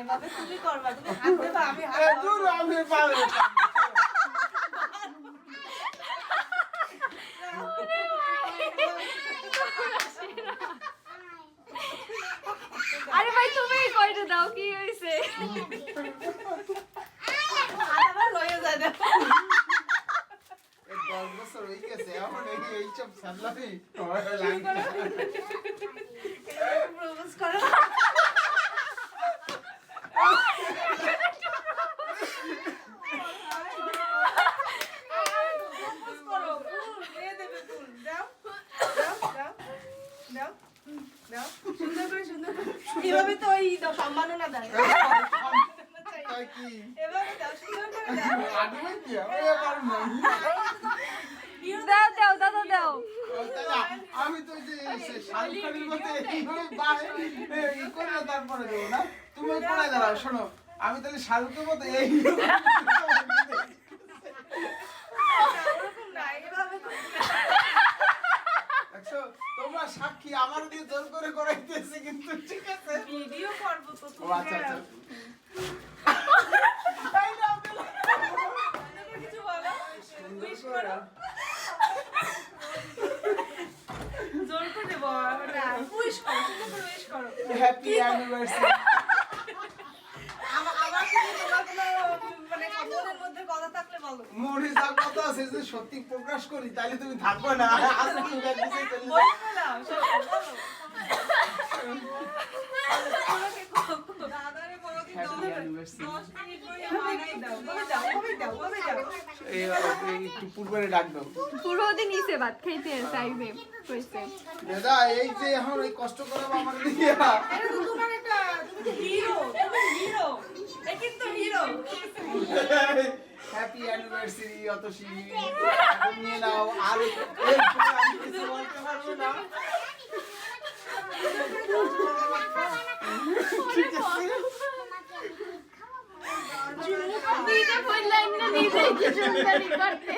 এভাবে তুমি করবা, তুমি হাত দেবা, আমি হাত এ দূর আমি পারবো না। আরে ভাই তুমি কয়টা দাও কি হইছে হাত আবার লয়ে যায় না। এই 10 বছর হয়ে গেছে এখন এইসব সামলাবি লাগে না। প্রপোজ করো। প্রপোজ করো, ফুল দিয়ে দেবে ফুল। দাও, দাও, দাও, দাও, দাও। সুন্দর করে, সুন্দর করে। এভাবে তো ওই দাও, সম্মাননা দেয়। তাই কি এভাবে দাও, সুন্দর করে দাও। আদমে কি আমি পারব না। দাও দাও দাদা দাও তাহলে আমি তো যে শাহরুখ খানের মতো এইভাবে বাইরে এই করে তারপরে দেবো না। তুমি কোনায় দাঁড়াও শোনো, আমি তাহলে শাহরুখের মতো এই ওরকম না, এভাবে করো। দেখছো তোমরা সাক্ষী আমার দিয়ে জোর করে করাইতেছে কিন্তু ঠিক আছে। ভিডিও করবো তো ও তুমি। আচ্ছা আচ্ছা কিছু বলো, উইশ করো। জোর করে দেবো না, উইশ করো, সুন্দর করে উইশ করো। Happy anniversary. আমার কি তোমার কোনো মানে মনের মধ্যে কথা থাকলে বলো। মোর হিসাব কত আছে যে সত্যি প্রকাশ করি তাহলে তুমি থাকবে না। আজকে তুমি দেখতেছি চলে যাও। বলে ফেলাও, সত্যি বলো। দাদারে বড়দিন হ্যাপি অ্যানিভার্সারি। 10 মিনিট করে বানাই দাও, বলে দাও, বলে দাও, বলে দাও। এই একটু পূর্বে ডাক দাও। পুরো দিন ইসে ভাত খাইতে টাইমে কইছে দাদা এই যে এখন এই কষ্ট করে আমার দিয়ে এটা তো তোমার একটা, তুমি তো হিরো, তুমি হিরো। এ কিন্তু হিরো। Happy anniversary Atasi. এখন নিয়ে নাও আর এই আমি কিছু বলতে পারবো না। ঠিক আছে নিজে বললেন না নিজে কিছু করতে